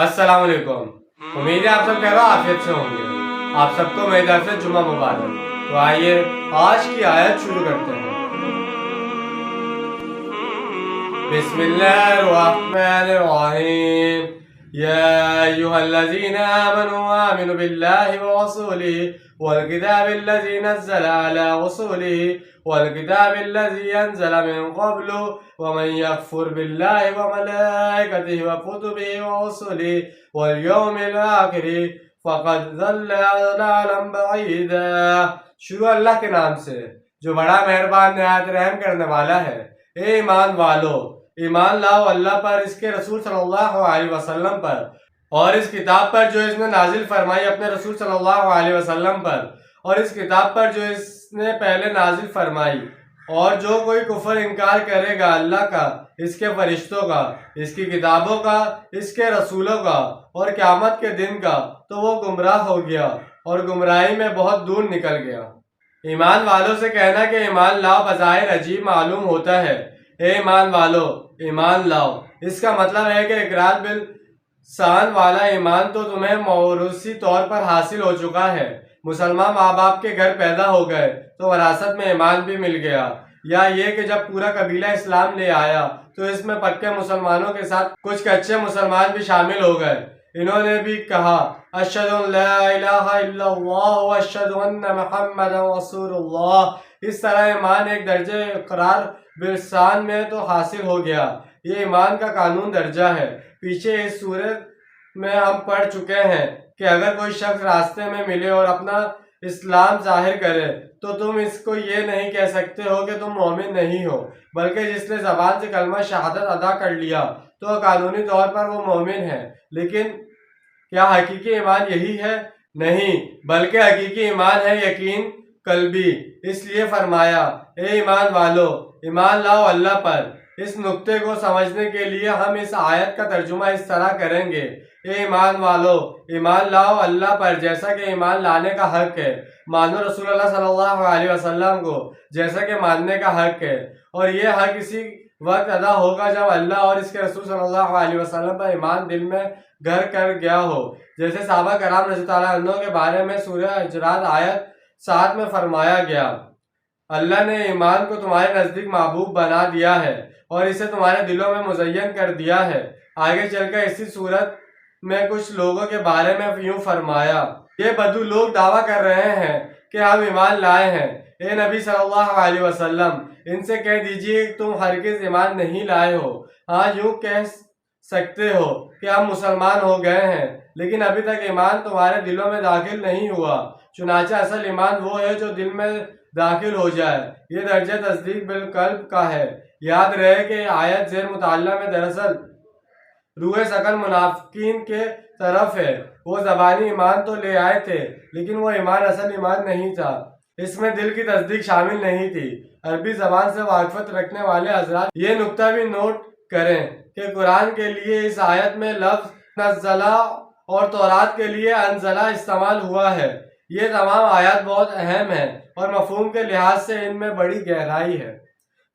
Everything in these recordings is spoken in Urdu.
السلام علیکم. امید ہے آپ سب خیر و عافیت سے ہوں گے. آپ سب کو میری طرف سے جمعہ مبارک. تو آئیے آج کی آیت شروع کرتے ہیں. بسم اللہ الرحمن الرحیم. یا ایھا الذین آمنوا آمنوا باللہ ورسولہ والکتاب الذی نزل علی رسولہ والکتاب الذی انزل من قبل ومن یکفر باللہ وملائکتہ وکتبہ ورسلہ والیوم الآخر فقد ضل ضلالا بعیدا. شروع اللہ کے نام سے جو بڑا مہربان نہایت رحم کرنے والا ہے. اے ایمان والو، ایمان لاؤ اللہ پر، اس کے رسول صلی اللہ علیہ وسلم پر، اور اس کتاب پر جو اس نے نازل فرمائی اپنے رسول صلی اللہ علیہ وسلم پر، اور اس کتاب پر جو اس نے پہلے نازل فرمائی. اور جو کوئی کفر انکار کرے گا اللہ کا، اس کے فرشتوں کا، اس کی کتابوں کا، اس کے رسولوں کا اور قیامت کے دن کا، تو وہ گمراہ ہو گیا اور گمراہی میں بہت دور نکل گیا. ایمان والوں سے کہنا کہ ایمان لاؤ بظاہر عجیب معلوم ہوتا ہے. اے ایمان والو، ایمان لاؤ، اس کا مطلب ہے کہ اقرار باللسان والا ایمان تو تمہیں موروثی طور پر حاصل ہو چکا ہے. مسلمان ماں باپ کے گھر پیدا ہو گئے تو وراثت میں ایمان بھی مل گیا. یا یہ کہ جب پورا قبیلہ اسلام لے آیا تو اس میں پکے مسلمانوں کے ساتھ کچھ کچے مسلمان بھی شامل ہو گئے. انہوں نے بھی کہا اشہد ان لا الہ الا اللہ واشہد ان محمد رسول اللہ. اس طرح ایمان ایک درجہ اقرار باللسان میں تو حاصل ہو گیا. یہ ایمان کا قانون درجہ ہے. پیچھے اس صورت میں ہم پڑھ چکے ہیں کہ اگر کوئی شخص راستے میں ملے اور اپنا اسلام ظاہر کرے تو تم اس کو یہ نہیں کہہ سکتے ہو کہ تم مومن نہیں ہو، بلکہ جس نے زبان سے کلمہ شہادت ادا کر لیا تو قانونی طور پر وہ مومن ہے. لیکن کیا حقیقی ایمان یہی ہے؟ نہیں، بلکہ حقیقی ایمان ہے یقین قلبی. اس لیے فرمایا اے ایمان والو، ایمان لاؤ اللہ پر. اس نقطے کو سمجھنے کے لیے ہم اس آیت کا ترجمہ اس طرح کریں گے: اے ایمان والو، ایمان لاؤ اللہ پر جیسا کہ ایمان لانے کا حق ہے. مانو رسول اللہ صلی اللہ علیہ وسلم کو جیسا کہ ماننے کا حق ہے. اور یہ حق اسی وقت ادا ہوگا جب اللہ اور اس کے رسول صلی اللہ علیہ وسلم پر ایمان دل میں گھر کر گیا ہو. جیسے صحابہ کرام رضی اللہ عنہ کے بارے میں سورہ حجرات آیت 7 میں فرمایا گیا: اللہ نے ایمان کو تمہارے نزدیک محبوب بنا دیا ہے اور اسے تمہارے دلوں میں مزین کر دیا ہے. آگے چل کر اسی صورت میں کچھ لوگوں کے بارے میں یوں فرمایا: یہ بدو لوگ دعویٰ کر رہے ہیں کہ ہم ایمان لائے ہیں. اے نبی صلی اللہ علیہ وسلم، ان سے کہہ دیجئے کہ تم ہرگز ایمان نہیں لائے ہو. ہاں، یوں کہہ سکتے ہو کہ ہم مسلمان ہو گئے ہیں، لیکن ابھی تک ایمان تمہارے دلوں میں داخل نہیں ہوا. چنانچہ اصل ایمان وہ ہے جو دل میں داخل ہو جائے. یہ درجہ تصدیق بالقلب کا ہے. یاد رہے کہ آیت زیر مطالعہ میں دراصل روح سکن منافقین کے طرف ہے. وہ زبانی ایمان تو لے آئے تھے لیکن وہ ایمان اصل ایمان نہیں تھا. اس میں دل کی تصدیق شامل نہیں تھی. عربی زبان سے واقفیت رکھنے والے حضرات یہ نقطہ بھی نوٹ کریں کہ قرآن کے لیے اس آیت میں لفظ نزلہ اور تورات کے لیے انزلہ استعمال ہوا ہے. یہ تمام آیات بہت اہم ہیں اور مفہوم کے لحاظ سے ان میں بڑی گہرائی ہے.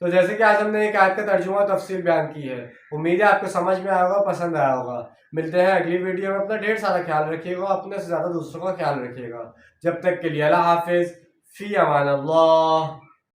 تو جیسے کہ آج ہم نے ایک آیت کا ترجمہ و تفسیر بیان کی ہے. امید ہے آپ کو سمجھ میں آیا ہوگا، پسند آیا ہوگا. ملتے ہیں اگلی ویڈیو میں. اپنا ڈھیر سارا خیال رکھیے گا، اپنے سے زیادہ دوسروں کا خیال رکھیے گا. جب تک کے لیے اللہ حافظ، فی امان اللہ.